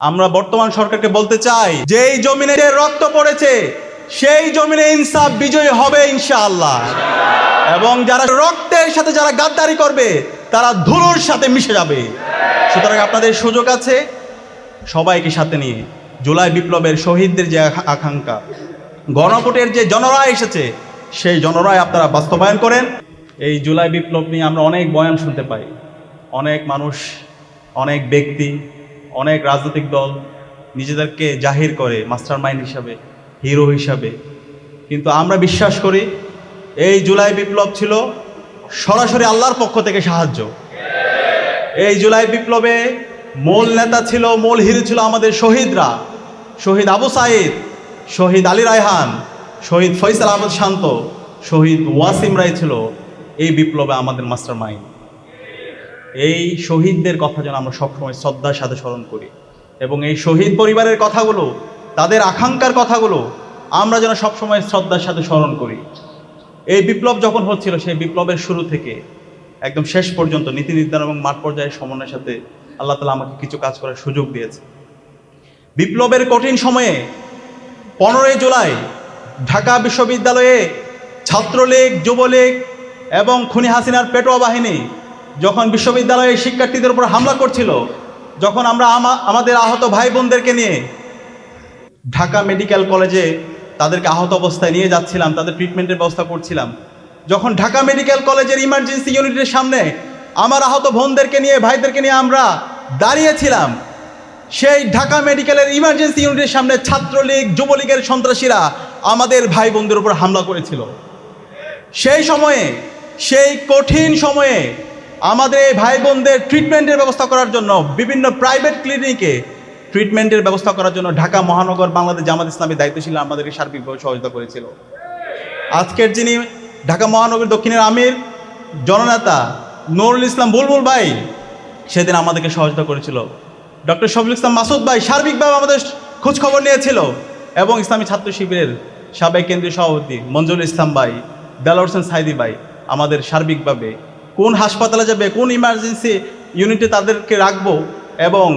আমরা বর্তমান সরকারকে বলতে চাই, যেই জমিনে রক্ত পড়েছে সেই জমিনে ইনসাফ বিজয়ী হবে ইনশাআল্লাহ। এবং যারা রক্তের সাথে যারা গাদ্দারি করবে তারা ধুলোর সাথে মিশে যাবে। সুতরাং আপনাদের সুযোগ আছে সবাইকে সাথে নিয়ে জুলাই বিপ্লবের শহীদদের যে আকাঙ্ক্ষা, গণভোটের যে জনরায় এসেছে সেই জনরায় আপনারা বাস্তবায়ন করেন। এই জুলাই বিপ্লব নিয়ে আমরা অনেক বয়ান শুনতে পাই, অনেক মানুষ, অনেক ব্যক্তি, অনেক রাজনৈতিক দল নিজেদেরকে জাহির করে মাস্টার মাইন্ড হিসাবে, হিরো হিসাবে। কিন্তু আমরা বিশ্বাস করি এই জুলাই বিপ্লব ছিল সরাসরি আল্লাহর পক্ষ থেকে সাহায্য। এই জুলাই বিপ্লবে মূল নেতা ছিল, মূল হিরো ছিল আমাদের শহীদরা। শহীদ আবু সাঈদ, শহীদ আলী রায়হান, শহীদ ফয়সাল আহমদ শান্ত, শহীদ ওয়াসিম রায় ছিল এই বিপ্লবে আমাদের মাস্টার মাইন্ড। এই শহীদদের কথা যেন আমরা সবসময় শ্রদ্ধার সাথে স্মরণ করি এবং এই শহীদ পরিবারের কথাগুলো, তাদের আকাঙ্ক্ষার কথাগুলো আমরা যেন সবসময় শ্রদ্ধার সাথে স্মরণ করি। এই বিপ্লব যখন হচ্ছিল সেই বিপ্লবের শুরু থেকে একদম শেষ পর্যন্ত নীতি নির্ধারণ এবং মাঠ পর্যায়ের সমন্বয়ের সাথে আল্লাহ তাআলা আমাকে কিছু কাজ করার সুযোগ দিয়েছে। বিপ্লবের কঠিন সময়ে 15 জুলাই ঢাকা বিশ্ববিদ্যালয়ে ছাত্রলীগ, যুবলীগ এবং খুনি হাসিনার পেটোয়া বাহিনী যখন বিশ্ববিদ্যালয়ের শিক্ষার্থীদের উপর হামলা করছিল, যখন আমরা আমাদের আহত ভাই বোনদেরকে নিয়ে ঢাকা মেডিকেল কলেজে তাদেরকে আহত অবস্থায় নিয়ে যাচ্ছিলাম, তাদের ট্রিটমেন্টের ব্যবস্থা করছিলাম, যখন ঢাকা মেডিকেল কলেজের ইমার্জেন্সি ইউনিটের সামনে আমার আহত বোনদেরকে নিয়ে, ভাইদেরকে নিয়ে আমরা দাঁড়িয়েছিলাম, সেই ঢাকা মেডিকেলের ইমার্জেন্সি ইউনিটের সামনে ছাত্রলীগ, যুবলীগের সন্ত্রাসীরা আমাদের ভাই বোনদের উপর হামলা করেছিল। সেই সময়ে, সেই কঠিন সময়ে আমাদের এই ভাই বোনদের ট্রিটমেন্টের ব্যবস্থা করার জন্য বিভিন্ন প্রাইভেট ক্লিনিকে ট্রিটমেন্টের ব্যবস্থা করার জন্য ঢাকা মহানগর বাংলাদেশ জামাত ইসলামী দায়িত্বশীল আমাদেরকে সার্বিকভাবে সহযোগিতা করেছিল। আজকের যিনি ঢাকা মহানগর দক্ষিণের আমির জননেতা নুরুল ইসলাম বুলবুল ভাই সেদিন আমাদেরকে সহযোগিতা করেছিল। ডক্টর শফিকুল ইসলাম মাসুদ ভাই সার্বিকভাবে আমাদের খোঁজখবর নিয়েছিল এবং ইসলামী ছাত্র শিবিরের সাবেক কেন্দ্রীয় সভাপতি মঞ্জুরুল ইসলাম ভাই, দেলোয়ার হোসেন সাইদি ভাই আমাদের সার্বিকভাবে কোন হাসপাতালে যাবে, কোন ইমার্জেন্সি ইউনিটে তাদেরকে রাখবো এবং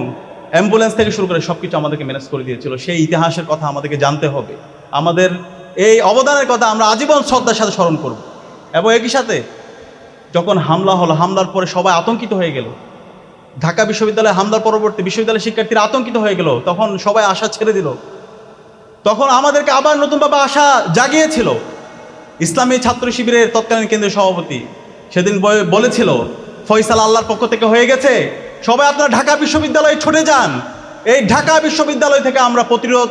অ্যাম্বুলেন্স থেকে শুরু করে সব কিছু আমাদেরকে ম্যানেজ করে দিয়েছিল। সেই ইতিহাসের কথা আমাদেরকে জানতে হবে, আমাদের এই অবদানের কথা আমরা আজীবন শ্রদ্ধার সাথে স্মরণ করব। এবং একই সাথে যখন হামলা হলো, হামলার পরে সবাই আতঙ্কিত হয়ে গেল, ঢাকা বিশ্ববিদ্যালয়ে হামলার পরবর্তী বিশ্ববিদ্যালয়ের শিক্ষার্থীরা আতঙ্কিত হয়ে গেল, তখন সবাই আশা ছেড়ে দিল। তখন আমাদেরকে আবার নতুনভাবে আশা জাগিয়েছিল ইসলামী ছাত্র শিবিরের তৎকালীন কেন্দ্রীয় সভাপতি। সেদিন বলেছিল ফয়সাল আল্লাহর পক্ষ থেকে হয়ে গেছে, সবাই আপনারা ঢাকা বিশ্ববিদ্যালয়ে ছুটে যান, এই ঢাকা বিশ্ববিদ্যালয় থেকে আমরা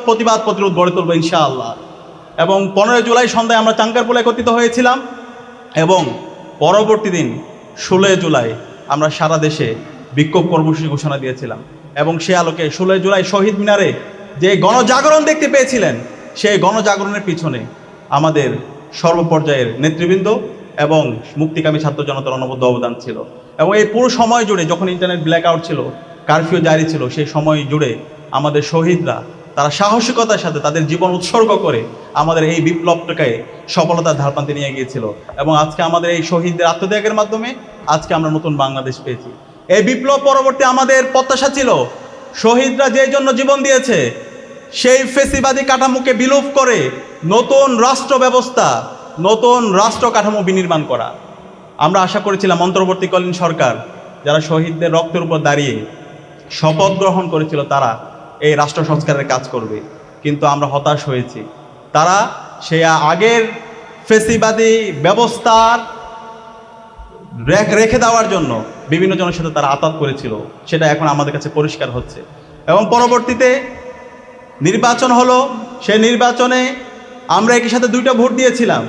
প্রতিবাদ গড়ে তুলব ইনশাআল্লাহ। এবং 15 জুলাই সন্ধ্যায় আমরা চাঙ্কারপুলে একত্রিত হয়েছিলাম এবং পরবর্তী দিন 16 জুলাই আমরা সারা দেশে বিক্ষোভ কর্মসূচি ঘোষণা দিয়েছিলাম। এবং সে আলোকে 16 জুলাই শহীদ মিনারে যে গণজাগরণ দেখতে পেয়েছিলেন, সেই গণজাগরণের পিছনে আমাদের সর্বপর্যায়ের নেতৃবৃন্দ এবং মুক্তিকামী ছাত্র জনতার অনবদ্য অবদান ছিল। এবং এই পুরো সময় জুড়ে যখন ইন্টারনেট ব্ল্যাকআউট ছিল, কারফিউ জারি ছিল, সেই সময় জুড়ে আমাদের শহীদরা তারা সাহসিকতার সাথে তাদের জীবন উৎসর্গ করে আমাদের এই বিপ্লবটাকে সফলতার ধারপ্রান্তে নিয়ে গিয়েছিল। এবং আজকে আমাদের এই শহীদদের আত্মত্যাগের মাধ্যমে আজকে আমরা নতুন বাংলাদেশ পেয়েছি। এই বিপ্লব পরবর্তী আমাদের প্রত্যাশা ছিল শহীদরা যে জন্য জীবন দিয়েছে সেই ফেসিবাদী কাঠামোকে বিলোপ করে নতুন রাষ্ট্র ব্যবস্থা, নতুন রাষ্ট্র কাঠামো বিনির্মাণ করা। আমরা আশা করেছিলাম অন্তর্বর্তীকালীন সরকার যারা শহীদদের রক্তের উপর দাঁড়িয়ে শপথ গ্রহণ করেছিল তারা এই রাষ্ট্র সংস্কারের কাজ করবে, কিন্তু আমরা হতাশ হয়েছি। তারা সে আগের ফেসিবাদী ব্যবস্থার রেখে দেওয়ার জন্য বিভিন্ন জনের সাথে তারা আতাত করেছিল, সেটা এখন আমাদের কাছে পরিষ্কার হচ্ছে। এবং পরবর্তীতে নির্বাচন হলো, সেই নির্বাচনে আমরা একই সাথে 2টা ভোট দিয়েছিলাম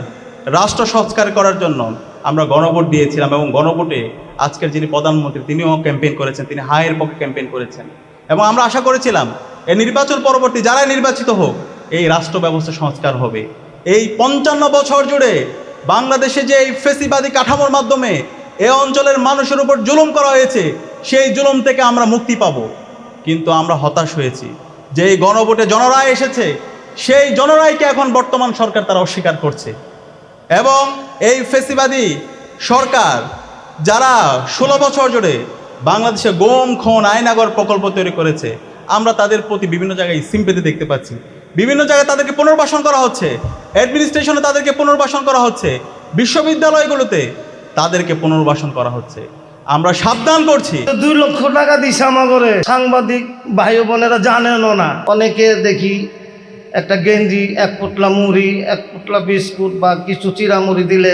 রাষ্ট্র সংস্কার করার জন্য, আমরা গণভোট দিয়েছিলাম। এবং গণভোটে আজকের যিনি প্রধানমন্ত্রী তিনিও ক্যাম্পেইন করেছেন, তিনি হায়ের পক্ষে ক্যাম্পেইন করেছেন। এবং আমরা আশা করেছিলাম এই নির্বাচন পরবর্তী যারাই নির্বাচিত হোক এই রাষ্ট্র ব্যবস্থা সংস্কার হবে। এই 55 বছর জুড়ে বাংলাদেশে যে এই ফেসিবাদী কাঠামোর মাধ্যমে এ অঞ্চলের মানুষের উপর জুলুম করা হয়েছে, সেই জুলুম থেকে আমরা মুক্তি পাব। কিন্তু আমরা হতাশ হয়েছি যে এই গণভোটে জনরায় এসেছে, সেই জনরায়কে এখন বর্তমান সরকার তারা অস্বীকার করছে। এবং এই ফেসিবাদী সরকার যারা 16 বছর জুড়ে বাংলাদেশে গুম, খুন, আয়নাগর প্রকল্প তৈরি করেছে, আমরা তাদের প্রতি বিভিন্ন জায়গায় সিম্পেথি দেখতে পাচ্ছি। বিভিন্ন জায়গায় তাদেরকে পুনর্বাসন করা হচ্ছে, অ্যাডমিনিস্ট্রেশনে তাদেরকে পুনর্বাসন করা হচ্ছে, বিশ্ববিদ্যালয়গুলোতে তাদেরকে পুনর্বাসন করা হচ্ছে। আমরা সাবধান করছি। 2 লক্ষ টাকা দিছে আমাগরে, সাংবাদিক ভাই বোনেরা জানেনও না। অনেকে দেখি একটা গেঞ্জি, 1 পোটলা মুড়ি, 1 পোটলা বিস্কুট বা কিছু চিরা মুড়ি দিলে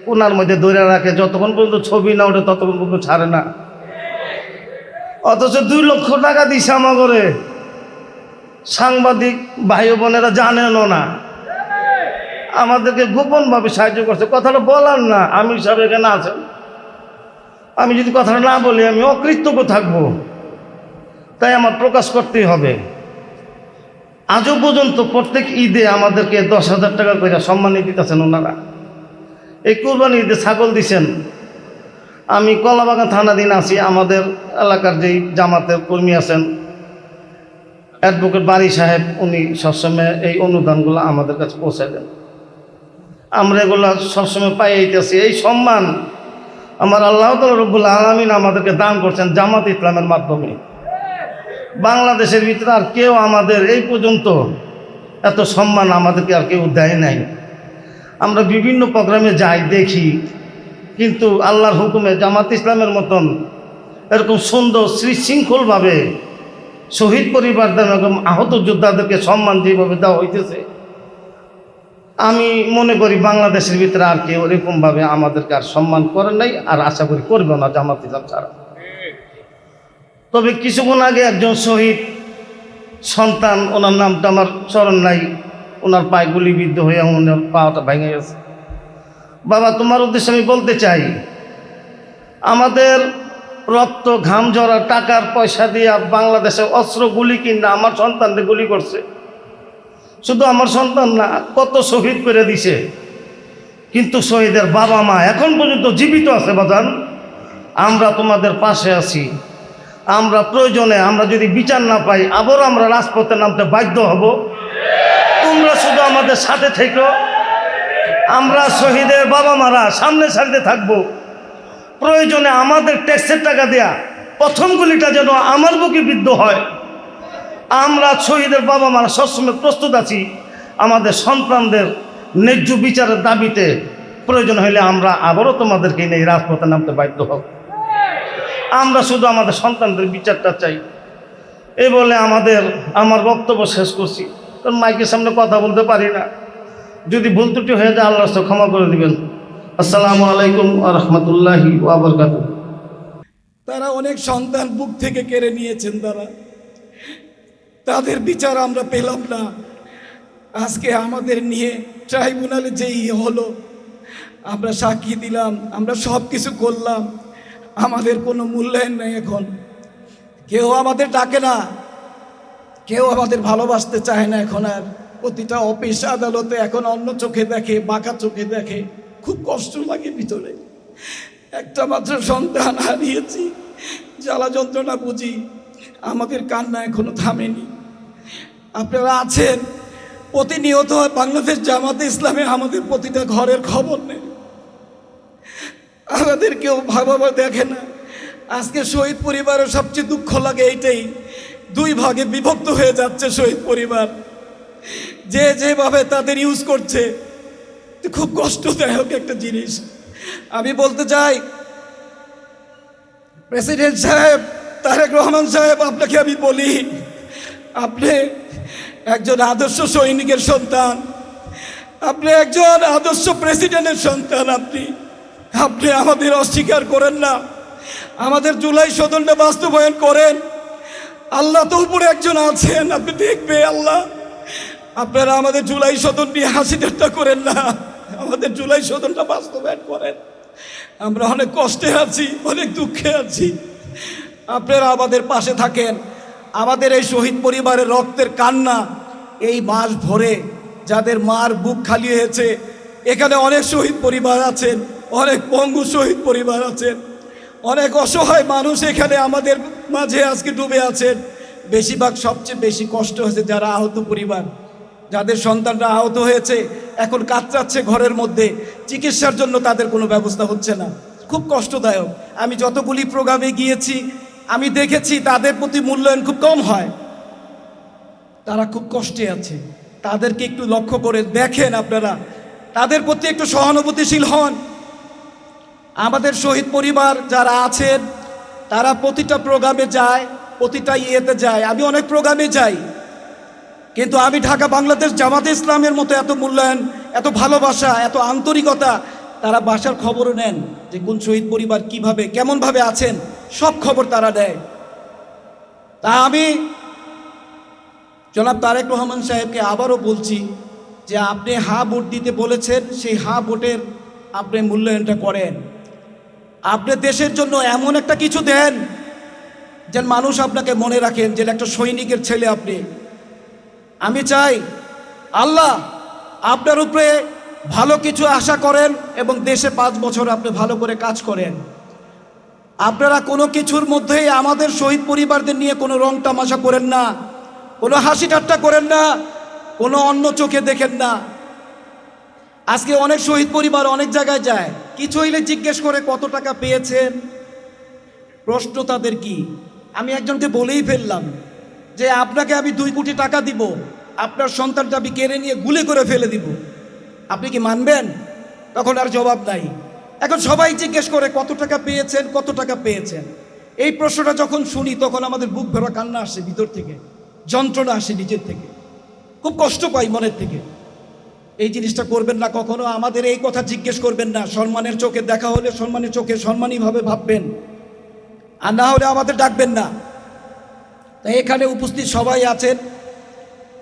কোনার মধ্যে ধরে রাখে, যতক্ষণ পর্যন্ত ছবি না ওঠে ততক্ষণ পর্যন্ত ছাড়ে না। অথচ 2 লক্ষ টাকা দিছে আমাগরে, সাংবাদিক ভাই বোনেরা জানেনও না। আমাদেরকে গোপনভাবে সাহায্য করছে। কথাটা বলার না, আমির সাহেব এখানে আছেন, আমি যদি কথাটা না বলি আমি অকৃতজ্ঞ থাকবো, তাই আমার প্রকাশ করতেই হবে। আজও পর্যন্ত প্রত্যেক ঈদে আমাদেরকে 10,000 টাকা করে সম্মানী দিতেছেন ওনারা। এই কুরবানি ঈদে ছাগল দিছেন। আমি কলাবাগান থানাধীন আছি, আমাদের এলাকার যেই জামাতের কর্মী আছেন অ্যাডভোকেট বারী সাহেব, উনি সবসময় এই অনুদানগুলো আমাদের কাছে পৌঁছে দেন। আমরা এগুলো সবসময় পাইতেছি। এই সম্মান আমার আল্লাহ তাআলা রব্বুল আলামিন আমাদেরকে দান করছেন জামাত ইসলামের মাধ্যমে। বাংলাদেশের ভিতরে আর কেউ আমাদের এই পর্যন্ত এত সম্মান আমাদেরকে আর কেউ দেয় নাই। আমরা বিভিন্ন প্রোগ্রামে যাই দেখি, কিন্তু আল্লাহর হুকুমে জামাত ইসলামের মতন এরকম সুন্দর শৃঙ্খলভাবে শহীদ পরিবারদের এবং আহত যোদ্ধাদেরকে সম্মান যেভাবে দেওয়া হইতেছে, আমি মনে করি বাংলাদেশের ভিতরে আর কেউ এরকমভাবে আমাদেরকে আর সম্মান করে নাই, আর আশা করি করবে না জামাত ইসলাম ছাড়া। তবে কিছুক্ষণ আগে একজন শহীদ সন্তান, ওনার নামটা আমার স্মরণ নাই, ওনার পায়ে গুলিবিদ্ধ হয়ে ওনার পাটা ভেঙে গেছে। বাবা, তোমার উদ্দেশ্যে আমি বলতে চাই, আমাদের রক্ত ঘাম ঝরা টাকার পয়সা দিয়ে বাংলাদেশে অস্ত্র গুলি কিনা আমার সন্তানদের গুলি করছে। শুধু আমার সন্তান না, কত শহীদ করে দিছে। কিন্তু শহীদের বাবা মা এখন পর্যন্ত জীবিত আছে। বাজান, আমরা তোমাদের পাশে আছি। আমরা প্রয়োজনে আমরা যদি বিচার না পাই আবারও আমরা রাজপথে নামতে বাধ্য হব। তোমরা শুধু আমাদের সাথে থেকো। আমরা শহীদের বাবা মারা সামনে সারিতে থাকবো। প্রয়োজনে আমাদের ট্যাক্সের টাকা দেয়া প্রথম গুলিটা যেন আমার বুকে বিদ্ধ হয়। আমরা শহীদের বাবা মারা সবসময় প্রস্তুত আছি আমাদের সন্তানদের ন্যায্য বিচারের দাবিতে। প্রয়োজন হলে আমরা আবারও তোমাদেরকে নিয়ে রাজপথে নামতে বাধ্য হব। আমরা শুধু আমাদের সন্তানদের বিচারটা চাই। এই বলে আমার বক্তব্য শেষ করছি। কারণ মাইকের সামনে কথা বলতে পারি না, যদি ভুল ত্রুটি হয়ে যায় আল্লাহ ক্ষমা করে দিবেন। আসসালামু আলাইকুম ওয়া রাহমাতুল্লাহি ওয়া বারাকাতুহু। তারা অনেক সন্তান বুক থেকে কেড়ে নিয়েছেন, তাদের বিচার আমরা পেলাম না। আজকে আমাদের নিয়ে ট্রাইব্যুনালে যেই হলো, আমরা সাক্ষী দিলাম, আমরা সব কিছু করলাম, আমাদের কোনো মূল্যায়ন নেই। এখন কেউ আমাদের ডাকে না, কেউ আমাদের ভালোবাসতে চায় না। এখন আর প্রতিটা অফিস আদালতে এখন অন্য চোখে দেখে, বাঁকা চোখে দেখে। খুব কষ্ট লাগে ভিতরে। একটা মাত্র সন্তান হারিয়েছি, জ্বালা যন্ত্রণা বুঝি। আমাদের কান্না এখনো থামেনি। আপনারা আছেন প্রতিনিয়ত, বাংলাদেশ জামাতে ইসলামে আমাদের প্রতিটা ঘরের খবর নেই, আমাদের কেউ ভালোভাবে দেখে না। আজকে শহীদ পরিবারের সবচেয়ে দুঃখ লাগে এইটাই, 2 ভাগে বিভক্ত হয়ে যাচ্ছে শহীদ পরিবার। যে যেভাবে তাদের ইউজ করছে, খুব কষ্টদায়ক একটা জিনিস। আমি বলতে চাই, প্রেসিডেন্ট সাহেব তারেক রহমান সাহেব, আপনাকে আমি বলি, আপনি একজন আদর্শ সৈনিকের সন্তান, আপনি একজন আদর্শ প্রেসিডেন্টের সন্তান। আপনি আমাদের অস্বীকার করেন না, আমাদের জুলাই সদনটা বাস্তবায়ন করেন। আল্লাহ তো উপরে একজন আছেন, আপনি দেখবে আল্লাহ। আপনারা আমাদের জুলাই সদন নিয়ে হাসি ঠাট্টা করেন না, আমাদের জুলাই সদনটা বাস্তবায়ন করেন। আমরা অনেক কষ্টে আছি, অনেক দুঃখে আছি, আপনারা আমাদের পাশে থাকেন। আমাদের এই শহীদ পরিবারের রক্তের কান্না এই মাস ভরে, যাদের মার বুক খালি হয়েছে, এখানে অনেক শহীদ পরিবার আছেন, অনেক পঙ্গু শহীদ পরিবার আছেন, অনেক অসহায় মানুষ এখানে আমাদের মাঝে আজকে ডুবে আছেন। বেশিরভাগ সবচেয়ে বেশি কষ্ট হয়েছে যারা আহত পরিবার, যাদের সন্তানরা আহত হয়েছে, এখন কাতরাচ্ছে ঘরের মধ্যে, চিকিৎসার জন্য তাদের কোনো ব্যবস্থা হচ্ছে না। খুব কষ্টদায়ক। আমি যতগুলি প্রোগ্রামে গিয়েছি, আমি দেখেছি তাদের প্রতি মূল্যায়ন খুব কম হয়। তারা খুব কষ্টে আছে, তাদেরকে একটু লক্ষ্য করে দেখেন আপনারা, তাদের প্রতি একটু সহানুভূতিশীল হন। আমাদের শহীদ পরিবার যারা আছেন তারা প্রতিটা প্রোগ্রামে যায়, প্রতিটা ইয়েতে যায়। আমি অনেক প্রোগ্রামে যাই, কিন্তু আমি ঢাকা বাংলাদেশ জামাতে ইসলামের মতো এত মূল্যায়ন, এত ভালোবাসা, এত আন্তরিকতা, তারা বাসার খবরও নেন যে কোন শহীদ পরিবার কিভাবে কেমনভাবে আছেন, সব খবর তারা দেয়। তা আমি জনাব তারেক রহমান সাহেবকে আবারও বলছি যে আপনি হ্যাঁ ভোট দিতে বলেছেন, সেই হ্যাঁ ভোটের আপনি মূল্যায়নটা করেন। আপনি দেশের জন্য এমন একটা কিছু দেন যেন মানুষ আপনাকে মনে রাখেন যে একটা সৈনিকের ছেলে আপনি। আমি চাই আল্লাহ আপনার উপরে ভালো কিছু আশা করেন এবং দেশে 5 বছর আপনি ভালো করে কাজ করেন। আপনারা কোনো কিছুর মধ্যেই আমাদের শহীদ পরিবারদের নিয়ে কোনো রং তামাশা করেন না, কোনো হাসি ঠাট্টা করেন না, কোনো অন্য চোখে দেখেন না। আজকে অনেক শহীদ পরিবার অনেক জায়গায় যায়, কিছু হইলে জিজ্ঞেস করে কত টাকা পেয়েছেন। প্রশ্ন তাদের কি? আমি একজনকে বলেই ফেললাম যে আপনাকে আমি 2 কোটি টাকা দিব, আপনার সন্তানটা আমি কেড়ে নিয়ে গুলি করে ফেলে দিব, আপনি কি মানবেন? তখন আর জবাব নাই। এখন সবাই জিজ্ঞেস করে কত টাকা পেয়েছেন, কত টাকা পেয়েছেন। এই প্রশ্নটা যখন শুনি তখন আমাদের বুক ভরা কান্না আসে, ভিতর থেকে যন্ত্রণা আসে, নিজের থেকে খুব কষ্ট পাই মনের থেকে। এই জিনিসটা করবেন না কখনো, আমাদের এই কথা জিজ্ঞেস করবেন না। সম্মানের চোখে দেখা হলে সম্মানের চোখে সম্মানীভাবে ভাববেন, আর না হলে আমাদের ডাকবেন না। তাই এখানে উপস্থিত সবাই আছেন,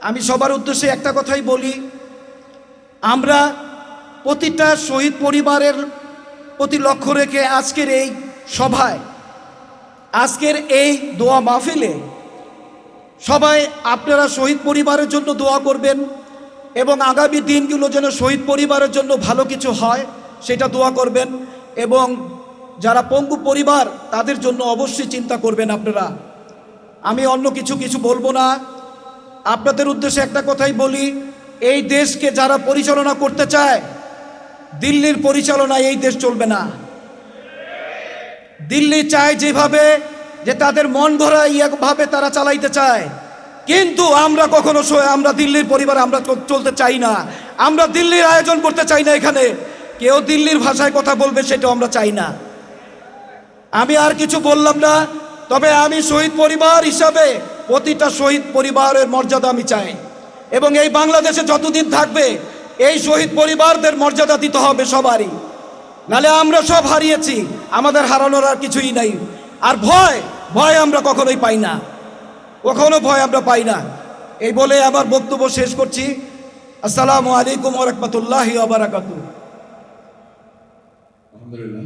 আমি সবার উদ্দেশ্যে একটা কথাই বলি, আমরা প্রতিটা শহীদ পরিবারের প্রতি লক্ষ্য রেখে আজকের এই সভায়, আজকের এই দোয়া মাহফিলে সবাই আপনারা শহীদ পরিবারের জন্য দোয়া করবেন এবং আগামী দিনগুলো যেন শহীদ পরিবারের জন্য ভালো কিছু হয় সেটা দোয়া করবেন। এবং যারা পঙ্গু পরিবার তাদের জন্য অবশ্যই চিন্তা করবেন আপনারা। আমি অন্য কিছু বলবো না, আপনাদের উদ্দেশ্যে একটা কথাই বলি, এই দেশকে যারা পরিচালনা করতে চায়, দিল্লির পরিচালনায় এই দেশ চলবে না। দিল্লি চায় যেভাবে, যে তাদের মন গড়া ভাবে তারা চালাইতে চায়, কিন্তু আমরা কখনো আমরা দিল্লির পরিবার আমরা চলতে চাই না। আমরা দিল্লির আয়োজন করতে চাই না, এখানে কেউ দিল্লির ভাষায় কথা বলবে সেটাও আমরা চাই না। আমি আর কিছু বললাম না, তবে আমি শহীদ পরিবার হিসাবে প্রতিটা শহীদ পরিবারের মর্যাদা আমি চাই, এবং এই বাংলাদেশে যতদিন থাকবে এই শহীদ পরিবারদের মর্যাদা দিতে হবে সবারই। নালে আমরা সব হারিয়েছি, আমাদের হারানোর আর কিছুই নাই। আর ভয় আমরা কখনোই পাই না, কখনো ভয় আমরা পাই না। এই বলে আমার বক্তব্য শেষ করছি। আসসালামু আলাইকুম ওয়া রাহমাতুল্লাহি ওয়া বারাকাতুহু। আলহামদুলিল্লাহ।